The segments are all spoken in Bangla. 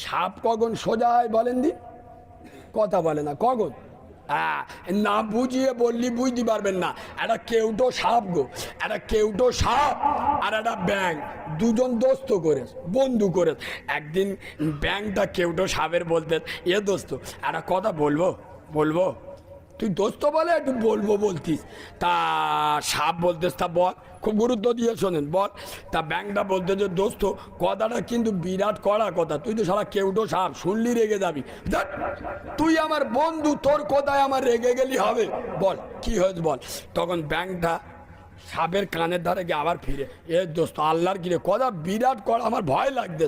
সাপ কখন সোজা হয় বলেন দি? কথা বলে না কখন? না বুঝিয়ে বললি বুঝতে পারবেন না। একটা কেউটো সাপ গো, একটা কেউটো সাপ আর একটা ব্যাং, দুজন দোস্ত করে বন্ধু করে। একদিন ব্যাংটা কেউটো সাপের বলতে, এ দোস্ত একটা কথা বলবো বলবো। তুই দোস্ত বলে একটু বলবো বলতিস। তা সাপ বলতেস, তা বল, খুব গুরুত্ব দিয়ে শোনেন, বল। তা ব্যাংকটা বলতে যে দোস্ত কথাটা কিন্তু বিরাট কড়া কথা, তুই তো সারা কেউটো সাপ, শুনলি রেগে যাবি। তুই আমার বন্ধু, তোর কথায় আমার রেগে গেলি হবে? বল কি হয়েছে বল। তখন ব্যাংকটা সাপের কানের ধারে গিয়ে আবার ফিরে, এ দোস্ত আল্লাহর কিরে কথা বিরাট কর, আমার ভয় লাগছে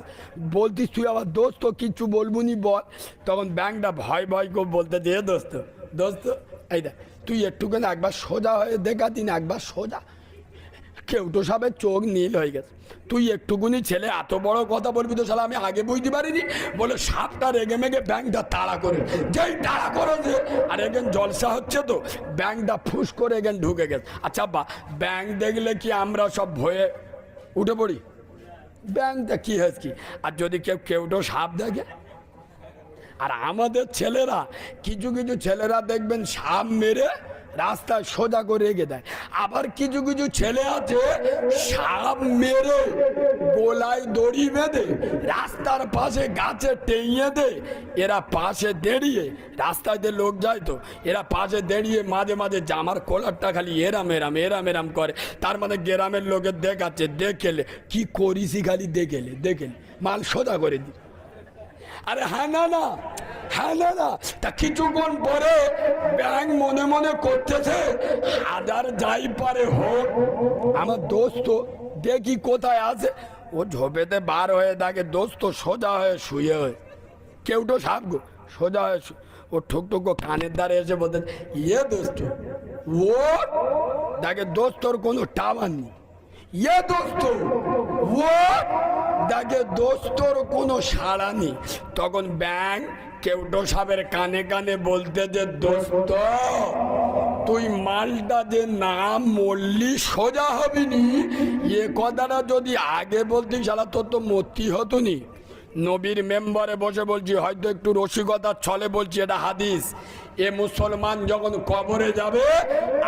বলতিস, তুই আমার দোস্ত কিচ্ছু বলবুনি বল। তখন ব্যাংকটা ভয় ভয় করে বলতে যে, এ দোস্ত দোস্ত এই দেখ, তুই একটুখানি একবার সোজা হয়ে দেখাতি না, একবার সোজা। কেউটো সাপের চোখ নীল হয়ে গেছে। তুই একটুকুনি ছেলে এত বড় কথা বলবি তো শালা আমি আগে বুঝতে পারিনি। বলে সাপটা রেগে মেগে ব্যাংকটা তাড়া করে, যেই তাড়া করেছে আর এখান জলসা হচ্ছে তো ব্যাংকটা ফুস করে এখান ঢুকে গেছে। আচ্ছা বা ব্যাংক দেখলে কি আমরা সব ভয়ে উঠে পড়ি? ব্যাংকটা কি হয়েছে কি? আর যদি কেউটো সাপ দেখে, আর আমাদের ছেলেরা কিছু কিছু ছেলেরা দেখবেন সাপ মেরে রাস্তায় সোজা করে রেখে দেয়। আবার কিছু কিছু ছেলে আছে সাপ মেরে গোলায় দড়ি বেঁধে রাস্তার পাশে গাছে টেঙিয়ে দেয়। এরা পাশে দাঁড়িয়ে, রাস্তায় দিয়ে লোক যায় তো, এরা পাশে দাঁড়িয়ে মাঝে মাঝে জামার কলারটা খালি এরাম এরাম এরাম এরাম করে। তার মানে গ্রামের লোকের দেখাচ্ছে, দেখেলে কি করিসি, খালি দেখেলে দেখেলে মাল সোজা করে দি। আরে হ্যাঁ না না, হ্যাঁ না না। তা কিছুক্ষণ পরে ব্যাংক মনে মনে করতেছে, হাজার যাই পারে হোক আমার দোস্ত দেখি কোথায় আছে। ও ঝোপেতে বার হয়ে থাকে, দোস্ত সোজা হয়ে শুয়ে হয়ে, কেউটো সাপ গো সোজা হয়ে ও ঠুক কানের দ্বারে এসে বলতেন, ইয়ে দোস্ত ও দেখে দোস্তর কোনো টাওয়ার নেই। ইয়ে দোস্ত ও দেখে দোস্তর কোনো সাড়া নেই। তখন ব্যাংক কেউটো সাপের কানে কানে বলতে যে, দোস্ত তুই মালটা যে নাম মরলি সোজা হবিনি, এ কথাটা যদি আগে বলতি শালা তোর তো মরতি হতো নি। নবীর মেম্বারে বসে বলছি, হয়তো একটু রসিকতার ছলে বলছি, এটা হাদিস। এ মুসলমান যখন কবরে যাবে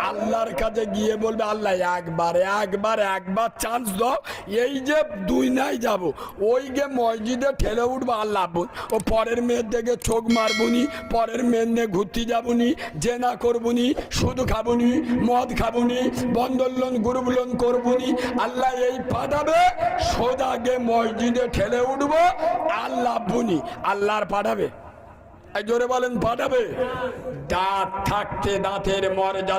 আল্লাহর কাছে গিয়ে বলবে, আল্লাহ একবার চান্স দাও, এই যে দুই নাই যাব, ওই গে মসজিদে ঠেলে উঠবো আল্লাহ, ও পরের মেয়ের দিকে চোখ মারবুনি, পরের মেয়ের নিয়ে ঘুরতে যাবুনি, জেনা করবুনি, সুদ খাবুনি, মদ খাবুনি, বন্ধন লোন গ্রুপ লোন করবুনি। আল্লাহ এই পাঠাবে, সোজা গে মসজিদে ঠেলে উঠবো আল্লাহ বুনি, আল্লাহর পাঠাবে। জোরে বলেন পাঠাবে। দাঁত থাকতে দাঁতের মর্যাদা